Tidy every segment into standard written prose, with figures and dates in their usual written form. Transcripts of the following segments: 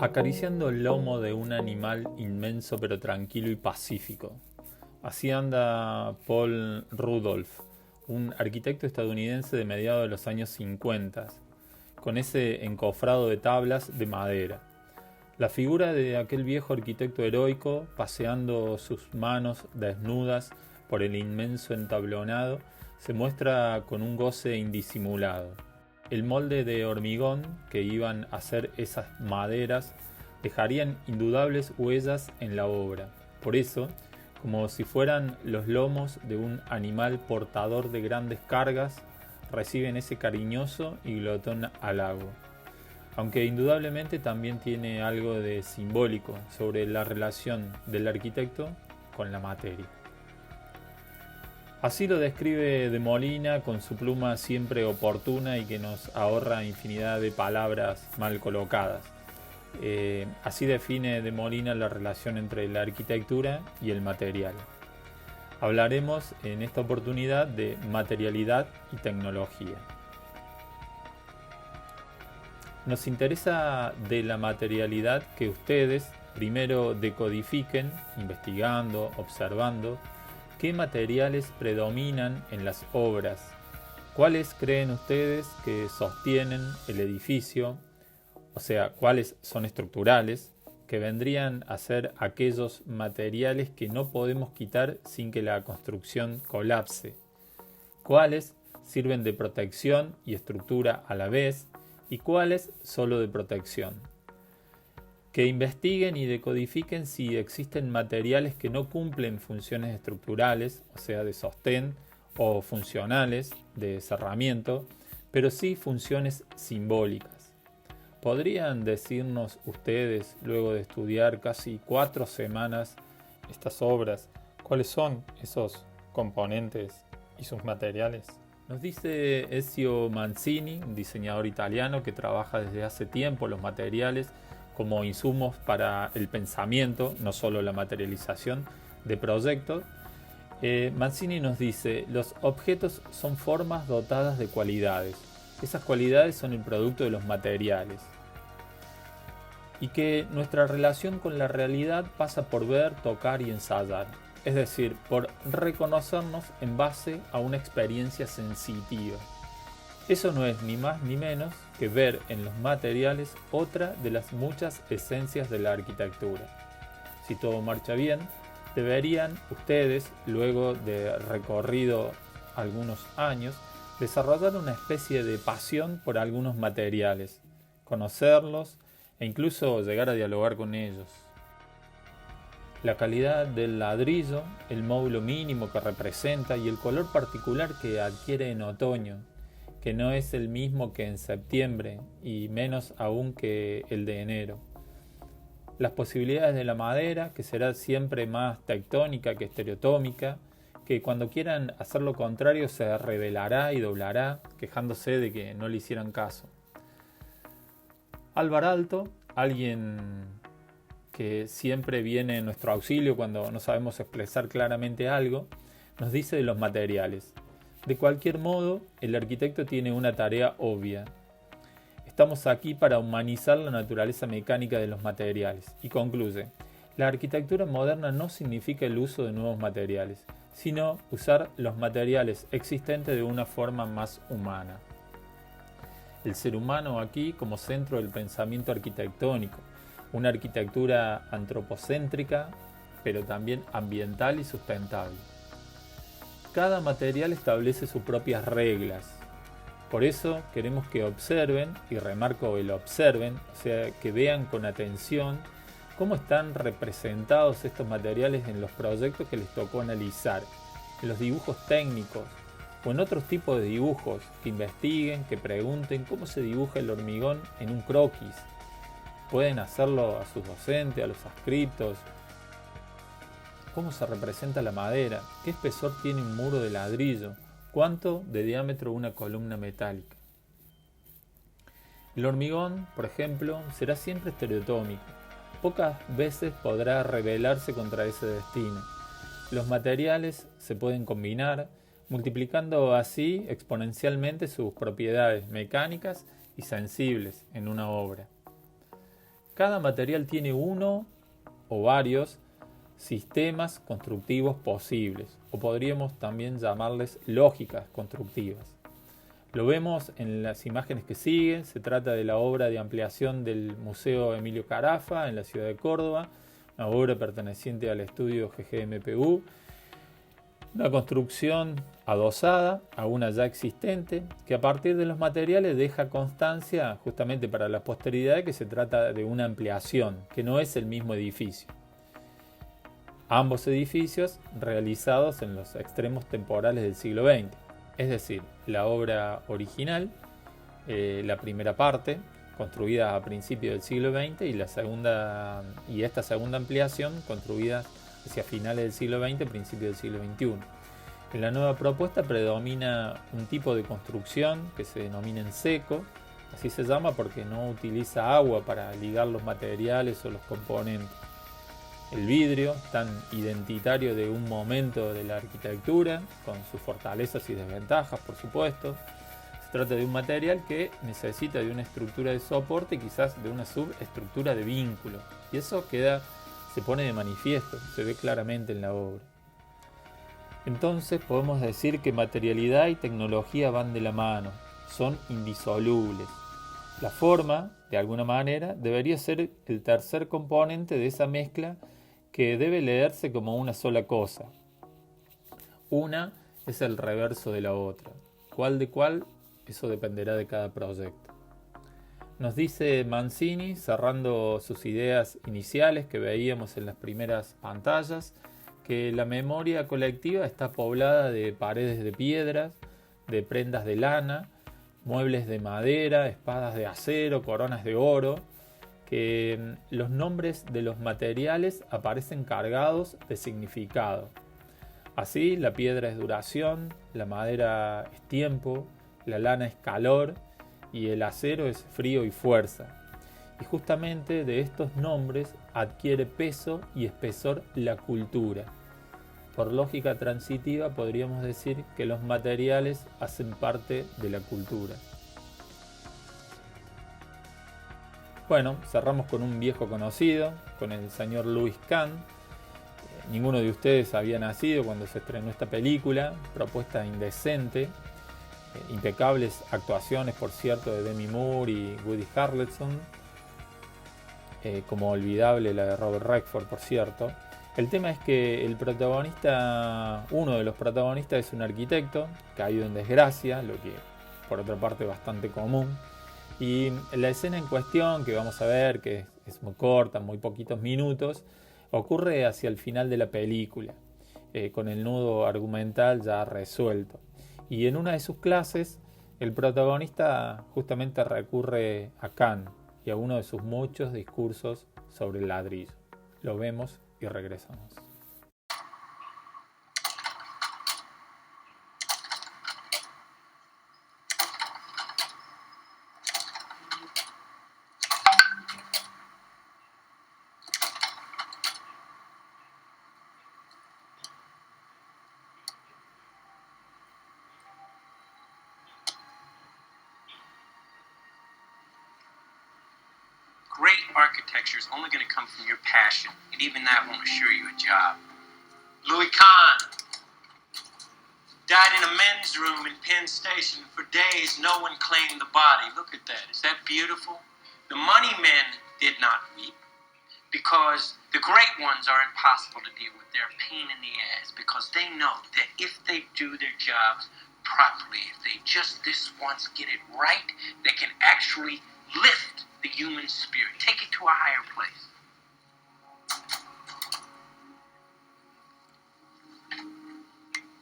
acariciando el lomo de un animal inmenso pero tranquilo y pacífico. Así anda Paul Rudolph, un arquitecto estadounidense de mediados de los años 50, con ese encofrado de tablas de madera. La figura de aquel viejo arquitecto heroico, paseando sus manos desnudas por el inmenso entablonado, se muestra con un goce indisimulado. El molde de hormigón que iban a hacer esas maderas dejarían indudables huellas en la obra. Por eso, como si fueran los lomos de un animal portador de grandes cargas, reciben ese cariñoso y glotón halago. Aunque indudablemente también tiene algo de simbólico sobre la relación del arquitecto con la materia. Así lo describe De Molina con su pluma siempre oportuna y que nos ahorra infinidad de palabras mal colocadas. Así define De Molina la relación entre la arquitectura y el material. Hablaremos en esta oportunidad de materialidad y tecnología. Nos interesa de la materialidad que ustedes primero decodifiquen, investigando, observando, qué materiales predominan en las obras, cuáles creen ustedes que sostienen el edificio, o sea, cuáles son estructurales, que vendrían a ser aquellos materiales que no podemos quitar sin que la construcción colapse, cuáles sirven de protección y estructura a la vez, y cuáles solo de protección. Que investiguen y decodifiquen si existen materiales que no cumplen funciones estructurales, o sea, de sostén, o funcionales, de cerramiento, pero sí funciones simbólicas. ¿Podrían decirnos ustedes, luego de estudiar casi 4 semanas estas obras, cuáles son esos componentes y sus materiales? Nos dice Ezio Mancini, un diseñador italiano que trabaja desde hace tiempo los materiales como insumos para el pensamiento, no solo la materialización de proyectos. Mancini nos dice, los objetos son formas dotadas de cualidades. Esas cualidades son el producto de los materiales. Y que nuestra relación con la realidad pasa por ver, tocar y ensayar. Es decir, por reconocernos en base a una experiencia sensitiva. Eso no es ni más ni menos que ver en los materiales otra de las muchas esencias de la arquitectura. Si todo marcha bien, deberían ustedes, luego de recorrido algunos años, desarrollar una especie de pasión por algunos materiales, conocerlos e incluso llegar a dialogar con ellos. La calidad del ladrillo, el módulo mínimo que representa y el color particular que adquiere en otoño, que no es el mismo que en septiembre y menos aún que el de enero. Las posibilidades de la madera, que será siempre más tectónica que estereotómica, que cuando quieran hacer lo contrario se rebelará y doblará, quejándose de que no le hicieran caso. Álvar Aalto, alguien que siempre viene en nuestro auxilio cuando no sabemos expresar claramente algo, nos dice de los materiales. De cualquier modo, el arquitecto tiene una tarea obvia. Estamos aquí para humanizar la naturaleza mecánica de los materiales. Y concluye, la arquitectura moderna no significa el uso de nuevos materiales, sino usar los materiales existentes de una forma más humana. El ser humano aquí como centro del pensamiento arquitectónico, una arquitectura antropocéntrica, pero también ambiental y sustentable. Cada material establece sus propias reglas. Por eso queremos que observen, y remarco el observen, o sea, que vean con atención cómo están representados estos materiales en los proyectos que les tocó analizar, en los dibujos técnicos o en otros tipos de dibujos, que investiguen, que pregunten cómo se dibuja el hormigón en un croquis. Pueden hacerlo a sus docentes, a los adscriptos. ¿Cómo se representa la madera? ¿Qué espesor tiene un muro de ladrillo? ¿Cuánto de diámetro una columna metálica? El hormigón, por ejemplo, será siempre estereotómico. Pocas veces podrá rebelarse contra ese destino. Los materiales se pueden combinar, multiplicando así exponencialmente sus propiedades mecánicas y sensibles en una obra. Cada material tiene uno o varios sistemas constructivos posibles, o podríamos también llamarles lógicas constructivas. Lo vemos en las imágenes que siguen. Se trata de la obra de ampliación del Museo Emilio Carafa en la ciudad de Córdoba, una obra perteneciente al estudio GGMPU, una construcción adosada a una ya existente, que a partir de los materiales deja constancia justamente para la posteridad que se trata de una ampliación, que no es el mismo edificio. Ambos edificios realizados en los extremos temporales del siglo XX, es decir, la obra original, la primera parte, construida a principios del siglo XX, y esta segunda ampliación construida hacia finales del siglo XX, principios del siglo XXI. En la nueva propuesta predomina un tipo de construcción que se denomina en seco, así se llama porque no utiliza agua para ligar los materiales o los componentes. El vidrio, tan identitario de un momento de la arquitectura, con sus fortalezas y desventajas, por supuesto. Se trata de un material que necesita de una estructura de soporte y quizás de una subestructura de vínculo. Y eso se pone de manifiesto, se ve claramente en la obra. Entonces podemos decir que materialidad y tecnología van de la mano, son indisolubles. La forma, de alguna manera, debería ser el tercer componente de esa mezcla que debe leerse como una sola cosa. Una es el reverso de la otra. ¿Cuál de cuál? Eso dependerá de cada proyecto. Nos dice Mancini, cerrando sus ideas iniciales que veíamos en las primeras pantallas, que la memoria colectiva está poblada de paredes de piedras, de prendas de lana, muebles de madera, espadas de acero, coronas de oro, que los nombres de los materiales aparecen cargados de significado. Así, la piedra es duración, la madera es tiempo, la lana es calor y el acero es frío y fuerza. Y justamente de estos nombres adquiere peso y espesor la cultura. Por lógica transitiva podríamos decir que los materiales hacen parte de la cultura. Bueno, cerramos con un viejo conocido, con el señor Louis Kahn. Ninguno de ustedes había nacido cuando se estrenó esta película, propuesta indecente, impecables actuaciones, por cierto, de Demi Moore y Woody Harrelson, como olvidable la de Robert Redford, por cierto. El tema es que uno de los protagonistas es un arquitecto caído en desgracia, lo que por otra parte es bastante común. Y la escena en cuestión que vamos a ver, que es muy corta, muy poquitos minutos, ocurre hacia el final de la película, con el nudo argumental ya resuelto. Y en una de sus clases, el protagonista justamente recurre a Kant y a uno de sus muchos discursos sobre el ladrillo. Lo vemos y regresamos. Great architecture is only going to come from your passion, and even that won't assure you a job. Louis Kahn died in a men's room in Penn Station. For days, no one claimed the body. Look at that. Is that beautiful? The money men did not weep, because the great ones are impossible to deal with. They're a pain in the ass, because they know that if they do their jobs properly, if they just this once get it right, they can actually lift the human spirit, take it to a higher place.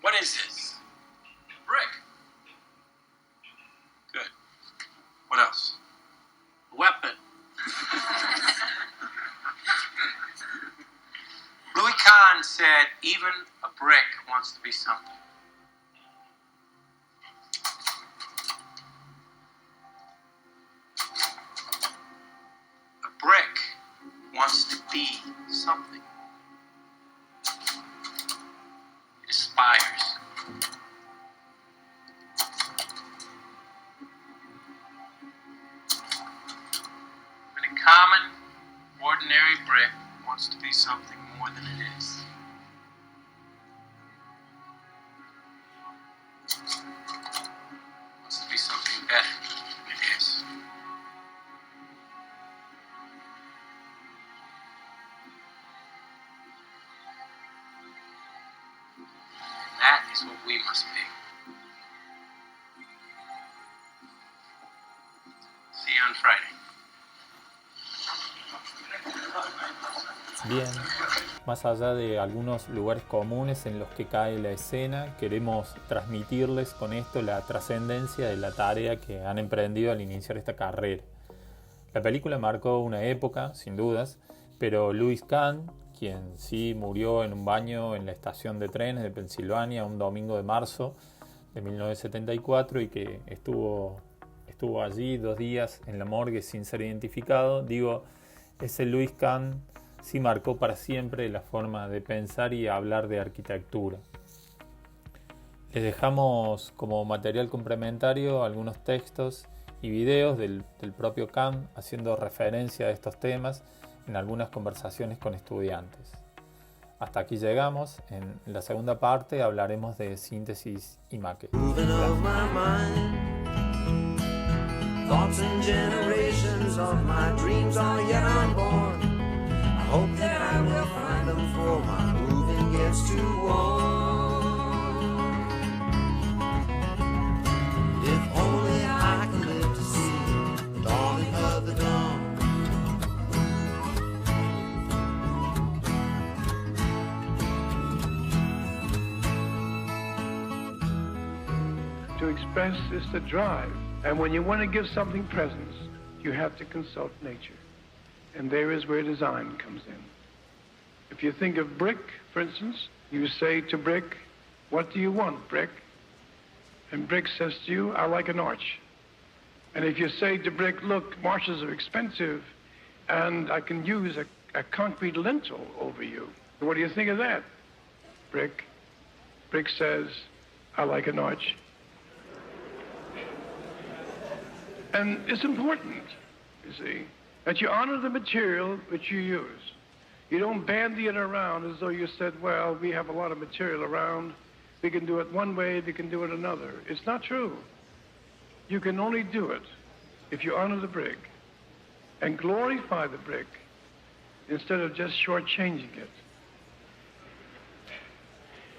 What is this? Brick. Good. What else? A weapon. Louis Kahn said, even a brick wants to be something. Brick wants to be something. It aspires. And in common Ordinary brick wants to be something more than it is. Wants to be something better than it is. That is what we must be. See you on Friday. Bien, más allá de algunos lugares comunes en los que cae la escena, queremos transmitirles con esto la trascendencia de la tarea que han emprendido al iniciar esta carrera. La película marcó una época, sin dudas, pero Louis Kahn, quien sí murió en un baño en la estación de trenes de Pensilvania un domingo de marzo de 1974 y que estuvo allí 2 días en la morgue sin ser identificado, ese Louis Kahn sí marcó para siempre la forma de pensar y hablar de arquitectura. Les dejamos como material complementario algunos textos y videos del propio Kahn haciendo referencia a estos temas en algunas conversaciones con estudiantes. Hasta aquí llegamos. En la segunda parte hablaremos de síntesis y maqueta. Thoughts and generations of my dreams are yet unborn. I hope that I will find them before my moving gets too warm. If only I can live to see the dawning of the dawn. To express is to drive. And when you want to give something presence, you have to consult nature. And there is where design comes in. If you think of brick, for instance, you say to brick, what do you want, brick? And brick says to you, I like an arch. And if you say to brick, look, marshes are expensive, and I can use a concrete lintel over you. What do you think of that, brick? Brick says, I like an arch. And it's important, you see, that you honor the material which you use. You don't bandy it around as though you said, well, we have a lot of material around. We can do it one way, we can do it another. It's not true. You can only do it if you honor the brick and glorify the brick instead of just shortchanging it.